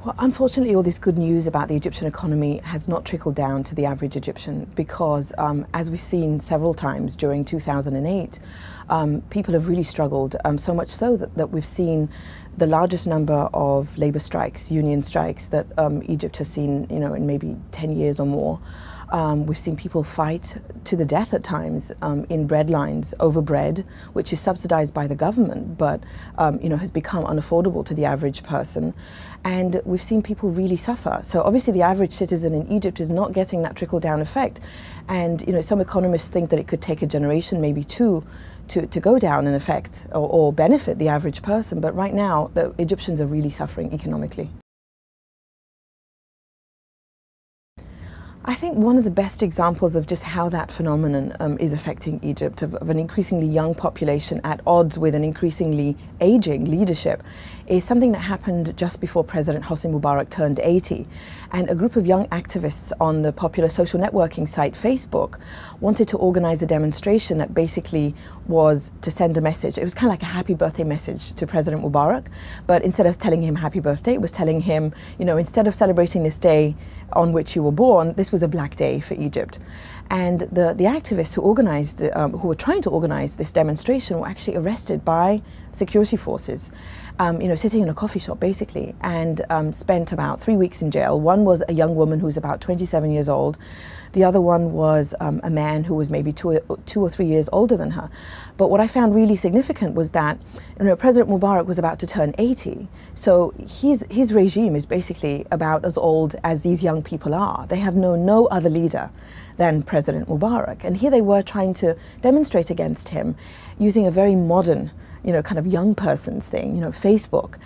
Well, unfortunately, all this good news about the Egyptian economy has not trickled down to the average Egyptian because, as we've seen several times during 2008, people have really struggled, so much so that we've seen the largest number of labour strikes, union strikes, that Egypt has seen, in maybe 10 years or more. We've seen people fight to the death at times in bread lines over bread, which is subsidized by the government, but has become unaffordable to the average person. And we've seen people really suffer. So obviously the average citizen in Egypt is not getting that trickle-down effect. And some economists think that it could take a generation, maybe two, to go down in effect or benefit the average person. But right now, the Egyptians are really suffering economically. I think one of the best examples of just how that phenomenon is affecting Egypt, of an increasingly young population at odds with an increasingly aging leadership, is something that happened just before President Hosni Mubarak turned 80. And a group of young activists on the popular social networking site Facebook wanted to organize a demonstration that basically was to send a message. It was kind of like a happy birthday message to President Mubarak, but instead of telling him happy birthday, it was telling him, instead of celebrating this day on which you were born, this was a black day for Egypt. And the activists who organized, who were trying to organize this demonstration, were actually arrested by security forces, sitting in a coffee shop basically, and spent about 3 weeks in jail. One was a young woman who was about 27 years old. The other one was a man who was maybe two or 3 years older than her. But what I found really significant was that President Mubarak was about to turn 80. So his regime is basically about as old as these young people are. They have known no other leader than President Mubarak. And here they were trying to demonstrate against him using a very modern, kind of young person's thing, Facebook.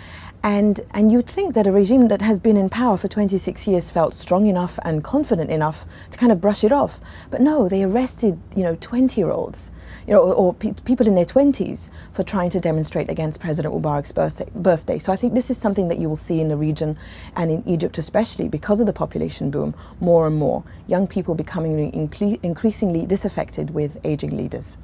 And you'd think that a regime that has been in power for 26 years felt strong enough and confident enough to kind of brush it off. But no, they arrested, 20-year-olds, or people in their 20s for trying to demonstrate against President Mubarak's birthday. So I think this is something that you will see in the region and in Egypt especially because of the population boom, more and more. Young people becoming increasingly disaffected with aging leaders.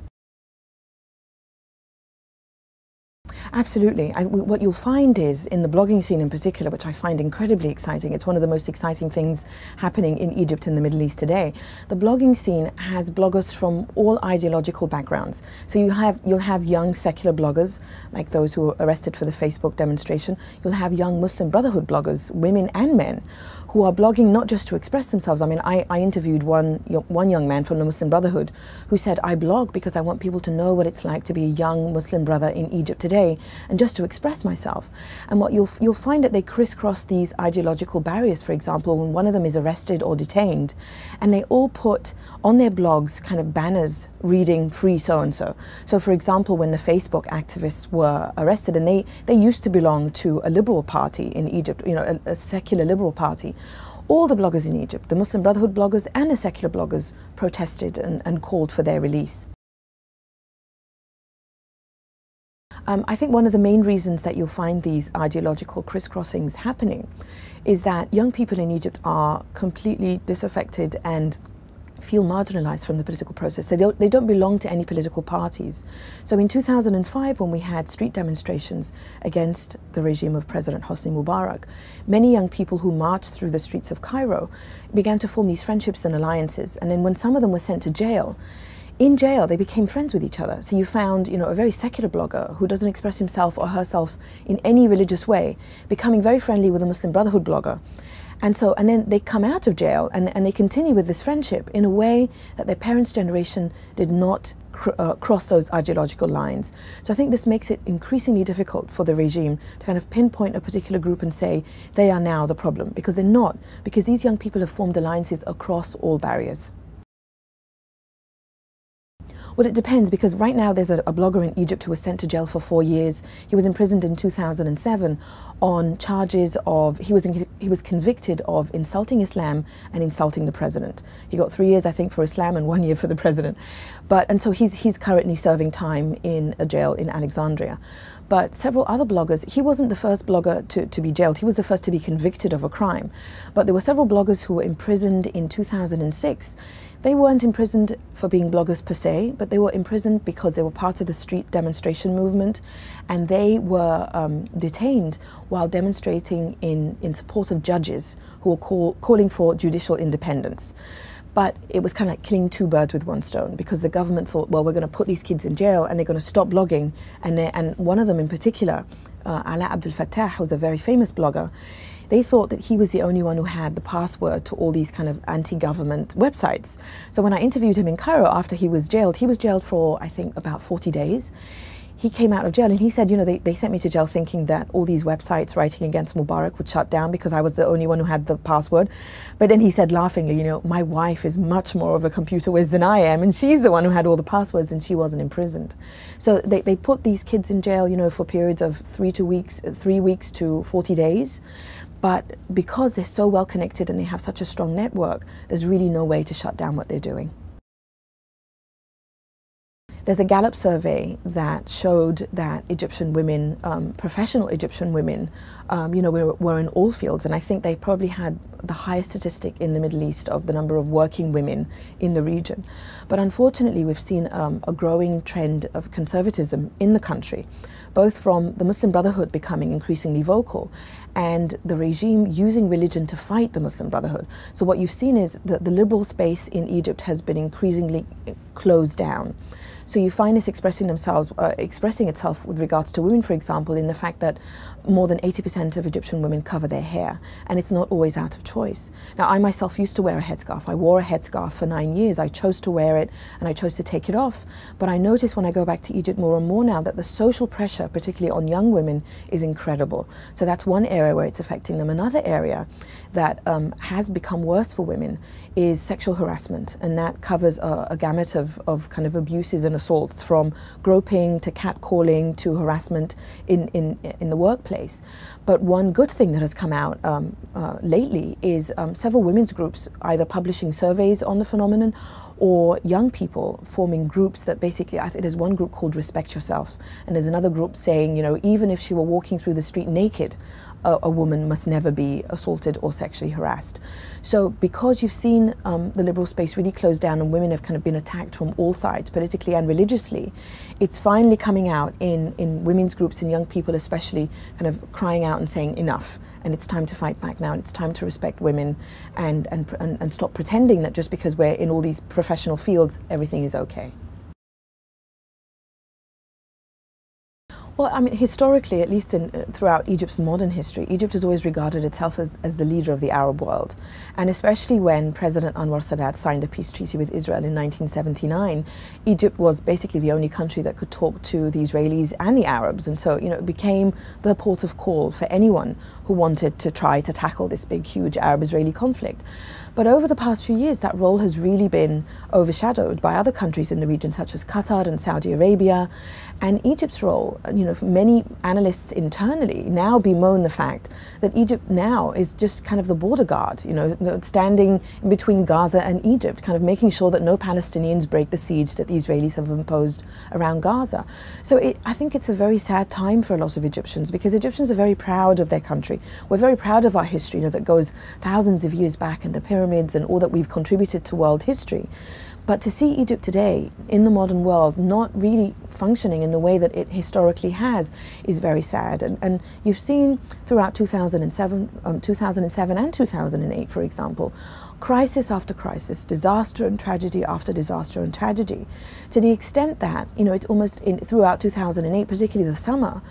Absolutely. What you'll find is, in the blogging scene in particular, which I find incredibly exciting, it's one of the most exciting things happening in Egypt and the Middle East today. The blogging scene has bloggers from all ideological backgrounds. So you'll have young secular bloggers, like those who were arrested for the Facebook demonstration. You'll have young Muslim Brotherhood bloggers, women and men, who are blogging not just to express themselves. I mean, I interviewed one young man from the Muslim Brotherhood who said, I blog because I want people to know what it's like to be a young Muslim brother in Egypt today, and just to express myself. And what you'll find that they crisscross these ideological barriers. For example, when one of them is arrested or detained, and they all put on their blogs kind of banners reading free so-and-so. So for example, when the Facebook activists were arrested, and they used to belong to a liberal party in Egypt, a secular liberal party, all the bloggers in Egypt, the Muslim Brotherhood bloggers and the secular bloggers, protested and called for their release. I think one of the main reasons that you'll find these ideological crisscrossings happening is that young people in Egypt are completely disaffected and feel marginalized from the political process. So they don't belong to any political parties. So in 2005, when we had street demonstrations against the regime of President Hosni Mubarak, many young people who marched through the streets of Cairo began to form these friendships and alliances. And then when some of them were sent to jail, in jail, they became friends with each other. So you found, a very secular blogger who doesn't express himself or herself in any religious way, becoming very friendly with a Muslim Brotherhood blogger. And then they come out of jail and they continue with this friendship in a way that their parents' generation did not cross those ideological lines. So I think this makes it increasingly difficult for the regime to kind of pinpoint a particular group and say they are now the problem, because they're not, because these young people have formed alliances across all barriers. Well, it depends, because right now there's a blogger in Egypt who was sent to jail for 4 years. He was imprisoned in 2007 on charges of, he was convicted of insulting Islam and insulting the president. He got 3 years, I think, for Islam and 1 year for the president. And so he's currently serving time in a jail in Alexandria. But several other bloggers, he wasn't the first blogger to be jailed. He was the first to be convicted of a crime. But there were several bloggers who were imprisoned in 2006. They weren't imprisoned for being bloggers per se, but they were imprisoned because they were part of the street demonstration movement, and they were detained while demonstrating in support of judges who were calling for judicial independence. But it was kind of like killing two birds with one stone, because the government thought, well, we're going to put these kids in jail and they're going to stop blogging. And one of them in particular, Ala Abdel Fattah, who was a very famous blogger, they thought that he was the only one who had the password to all these kind of anti-government websites. So when I interviewed him in Cairo after he was jailed for, I think, about 40 days. He came out of jail and he said, you know, they sent me to jail thinking that all these websites writing against Mubarak would shut down because I was the only one who had the password. But then he said laughingly, you know, my wife is much more of a computer whiz than I am, and she's the one who had all the passwords and she wasn't imprisoned. So they put these kids in jail, you know, for periods of 3 weeks to 40 days. But because they're so well connected and they have such a strong network, there's really no way to shut down what they're doing. There's a Gallup survey that showed that Egyptian women, professional Egyptian women, you know, were in all fields, and I think they probably had the highest statistic in the Middle East of the number of working women in the region. But unfortunately, we've seen a growing trend of conservatism in the country, both from the Muslim Brotherhood becoming increasingly vocal and the regime using religion to fight the Muslim Brotherhood. So what you've seen is that the liberal space in Egypt has been increasingly closed down. So you find this expressing itself with regards to women, for example, in the fact that more than 80% of Egyptian women cover their hair, and it's not always out of choice. Now, I myself used to wear a headscarf. I wore a headscarf for 9 years. I chose to wear it, and I chose to take it off. But I notice when I go back to Egypt more and more now that the social pressure, particularly on young women, is incredible. So that's one area where it's affecting them. Another area that has become worse for women is sexual harassment, and that covers a gamut of kind of abuses and assaults, from groping to catcalling to harassment in the workplace. But one good thing that has come out lately is several women's groups either publishing surveys on the phenomenon or young people forming groups that basically, I think there's one group called Respect Yourself, and there's another group saying, you know, even if she were walking through the street naked, a woman must never be assaulted or sexually harassed. So because you've seen the liberal space really close down and women have kind of been attacked from all sides, politically and religiously, it's finally coming out in women's groups and young people especially, kind of crying out and saying enough, and it's time to fight back now, and it's time to respect women and stop pretending that just because we're in all these professional fields, everything is okay. Well, I mean, historically, at least throughout Egypt's modern history, Egypt has always regarded itself as the leader of the Arab world. And especially when President Anwar Sadat signed a peace treaty with Israel in 1979, Egypt was basically the only country that could talk to the Israelis and the Arabs. And so, you know, it became the port of call for anyone who wanted to try to tackle this big, huge Arab-Israeli conflict. But over the past few years, that role has really been overshadowed by other countries in the region, such as Qatar and Saudi Arabia. And Egypt's role, you know, for many analysts internally now bemoan the fact that Egypt now is just kind of the border guard, you know, standing in between Gaza and Egypt, kind of making sure that no Palestinians break the siege that the Israelis have imposed around Gaza. So I think it's a very sad time for a lot of Egyptians, because Egyptians are very proud of their country. We're very proud of our history, you know, that goes thousands of years back, and the pyramids and all that we've contributed to world history. But to see Egypt today in the modern world not really functioning in the way that it historically has is very sad. And you've seen throughout 2007 and 2008, for example, crisis after crisis, disaster and tragedy after disaster and tragedy, to the extent that, you know, it's almost throughout 2008, particularly the summer,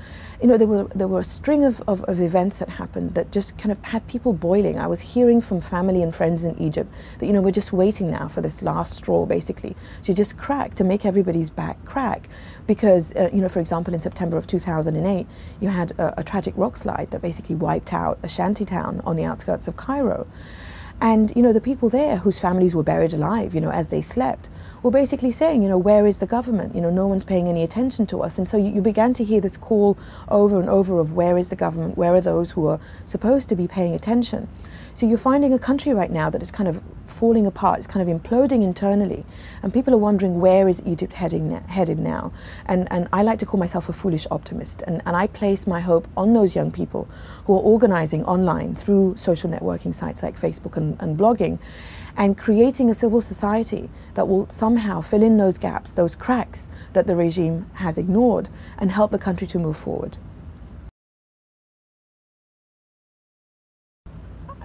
you know, there were a string of events that happened that just kind of had people boiling. I was hearing from family and friends in Egypt that, you know, we're just waiting now for this last straw, basically, to just crack, to make everybody's back crack. Because, you know, for example, in September of 2008, you had a tragic rock slide that basically wiped out a shanty town on the outskirts of Cairo. And, you know, the people there whose families were buried alive, you know, as they slept, were basically saying, you know, where is the government? You know, no one's paying any attention to us. And so you began to hear this call over and over of where is the government? Where are those who are supposed to be paying attention? So you're finding a country right now that is kind of falling apart, it's kind of imploding internally, and people are wondering, where is Egypt headed now? And I like to call myself a foolish optimist, and I place my hope on those young people who are organizing online through social networking sites like Facebook and blogging, and creating a civil society that will somehow fill in those gaps, those cracks that the regime has ignored, and help the country to move forward.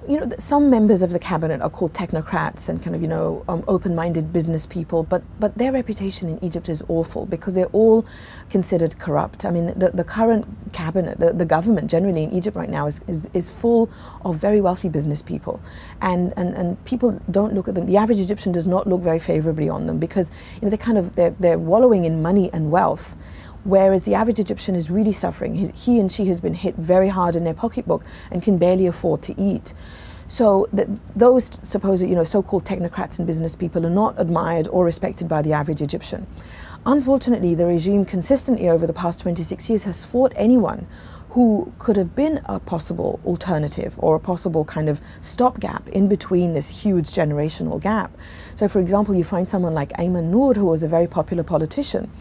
You know, some members of the cabinet are called technocrats and kind of, you know, open-minded business people, but their reputation in Egypt is awful because they're all considered corrupt. I mean, the current cabinet, the government generally in Egypt right now is full of very wealthy business people, and people don't look at them. The average Egyptian does not look very favorably on them because, you know, they're wallowing in money and wealth. Whereas the average Egyptian is really suffering. He and she has been hit very hard in their pocketbook and can barely afford to eat. So those supposed, you know, so-called technocrats and business people are not admired or respected by the average Egyptian. Unfortunately, the regime consistently over the past 26 years has fought anyone who could have been a possible alternative or a possible kind of stopgap in between this huge generational gap. So, for example, you find someone like Ayman Noor, who was a very popular politician,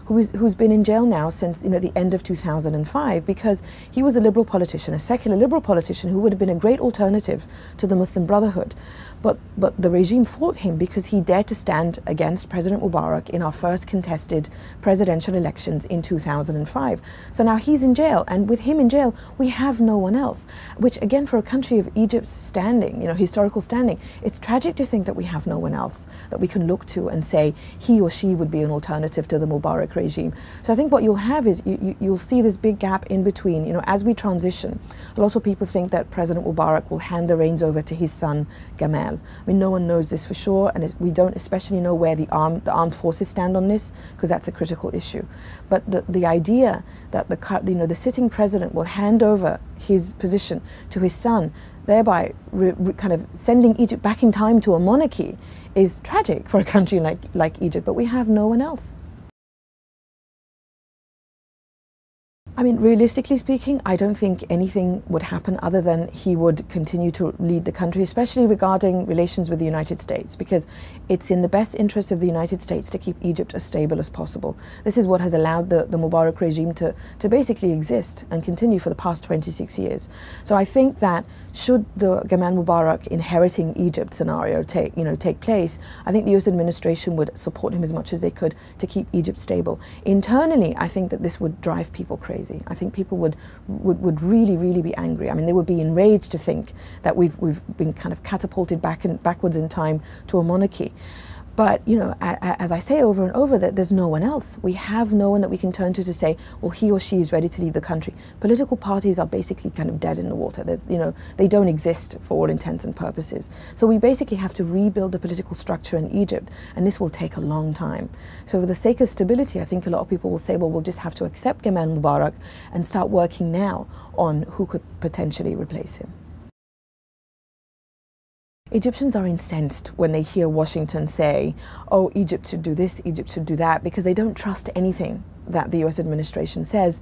who's been in jail now since, you know, the end of 2005 because he was a liberal politician, a secular liberal politician who would have been a great alternative to the Muslim Brotherhood. But the regime fought him because he dared to stand against President Mubarak in our first contested presidential elections in 2005. So now he's in jail, and with him in jail, we have no one else, which again, for a country of Egypt's standing, you know, historical standing, it's tragic to think that we have no one else that we can look to and say he or she would be an alternative to the Mubarak regime. So I think what you'll have is you'll see this big gap in between, you know, as we transition. A lot of people think that President Mubarak will hand the reins over to his son Gamal. I mean, no one knows this for sure, and we don't especially know where the armed forces stand on this, because that's a critical issue. But the idea that the sitting president will hand over his position to his son, thereby kind of sending Egypt back in time to a monarchy, is tragic for a country like Egypt. But we have no one else. I mean, realistically speaking, I don't think anything would happen other than he would continue to lead the country, especially regarding relations with the United States, because it's in the best interest of the United States to keep Egypt as stable as possible. This is what has allowed the Mubarak regime to basically exist and continue for the past 26 years. So I think that should the Gamal Mubarak inheriting Egypt scenario take place, I think the US administration would support him as much as they could to keep Egypt stable. Internally, I think that this would drive people crazy. I think people would really be angry. I mean, they would be enraged to think that we've been kind of catapulted backwards in time to a monarchy. But, you know, as I say over and over, that there's no one else. We have no one that we can turn to say, well, he or she is ready to lead the country. Political parties are basically kind of dead in the water. You know, they don't exist for all intents and purposes. So we basically have to rebuild the political structure in Egypt, and this will take a long time. So for the sake of stability, I think a lot of people will say, well, we'll just have to accept Gamal Mubarak and start working now on who could potentially replace him. Egyptians are incensed when they hear Washington say, oh, Egypt should do this, Egypt should do that, because they don't trust anything that the US administration says,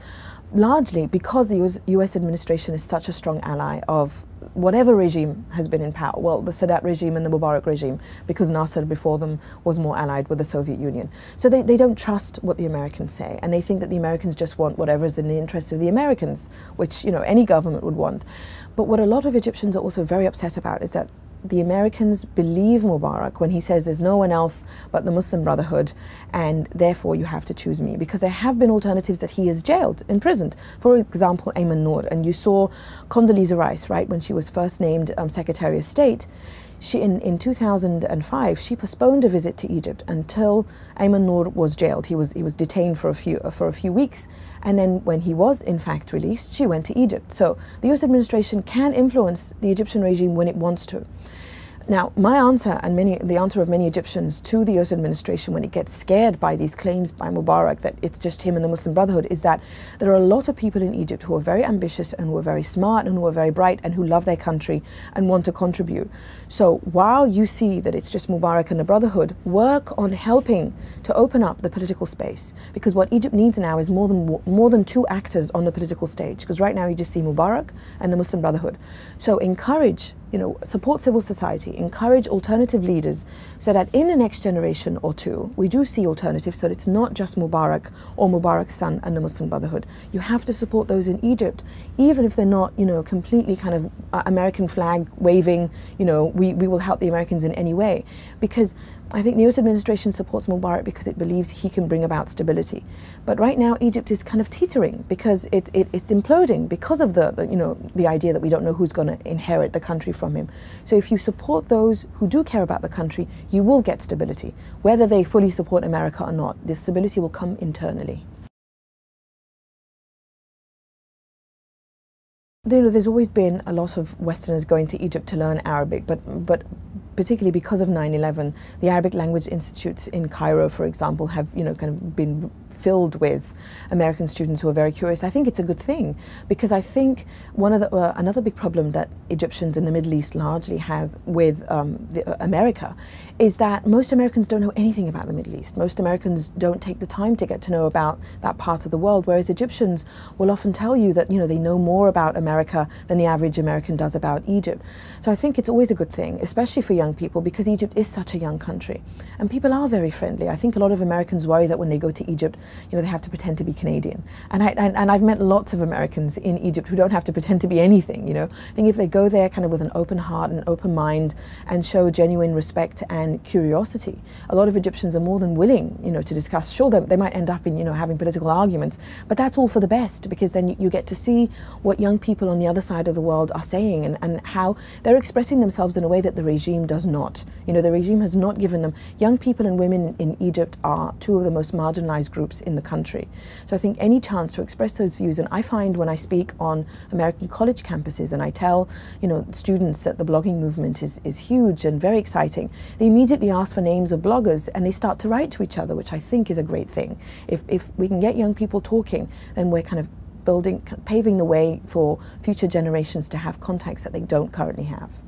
largely because the US administration is such a strong ally of whatever regime has been in power. Well, the Sadat regime and the Mubarak regime, because Nasser before them was more allied with the Soviet Union. So they don't trust what the Americans say, and they think that the Americans just want whatever is in the interest of the Americans, which, you know, any government would want. But what a lot of Egyptians are also very upset about is that the Americans believe Mubarak when he says there's no one else but the Muslim Brotherhood, and therefore you have to choose me, because there have been alternatives that he is jailed, imprisoned. For example, Ayman Noor, and you saw Condoleezza Rice, right, when she was first named Secretary of State. She, in 2005, she postponed a visit to Egypt until Ayman Noor was jailed. He was detained for a few weeks, and then when he was in fact released, she went to Egypt. So the US administration can influence the Egyptian regime when it wants to. Now, my answer, and the answer of many Egyptians to the US administration when it gets scared by these claims by Mubarak that it's just him and the Muslim Brotherhood, is that there are a lot of people in Egypt who are very ambitious and who are very smart and who are very bright and who love their country and want to contribute. So while you see that it's just Mubarak and the Brotherhood, work on helping to open up the political space, because what Egypt needs now is more than two actors on the political stage, because right now you just see Mubarak and the Muslim Brotherhood. So encourage support civil society, encourage alternative leaders so that in the next generation or two, we do see alternatives, so it's not just Mubarak or Mubarak's son and the Muslim Brotherhood. You have to support those in Egypt, even if they're not, completely kind of American flag waving, we will help the Americans in any way. Because I think the US administration supports Mubarak because it believes he can bring about stability. But right now, Egypt is kind of teetering because it's imploding because of the idea that we don't know who's going to inherit the country from him. So if you support those who do care about the country, you will get stability. Whether they fully support America or not, this stability will come internally. There's always been a lot of Westerners going to Egypt to learn Arabic, but particularly because of 9/11, the Arabic language institutes in Cairo, for example, have kind of been filled with American students who are very curious. I think it's a good thing, because I think another big problem that Egyptians in the Middle East largely has with America is that most Americans don't know anything about the Middle East. Most Americans don't take the time to get to know about that part of the world, whereas Egyptians will often tell you that they know more about America than the average American does about Egypt. So I think it's always a good thing, especially for young people, because Egypt is such a young country and people are very friendly. I think a lot of Americans worry that when they go to Egypt, they have to pretend to be Canadian. And I've met lots of Americans in Egypt who don't have to pretend to be anything. I think if they go there kind of with an open heart and open mind and show genuine respect and curiosity, a lot of Egyptians are more than willing, to discuss. Sure, they might end up in, having political arguments, but that's all for the best, because then you get to see what young people on the other side of the world are saying and how they're expressing themselves in a way that the regime does not. The regime has not given them. Young people and women in Egypt are two of the most marginalized groups in the country. So I think any chance to express those views, and I find when I speak on American college campuses and I tell students that the blogging movement is huge and very exciting, they immediately ask for names of bloggers and they start to write to each other, which I think is a great thing. If we can get young people talking, then we're kind of paving the way for future generations to have contacts that they don't currently have.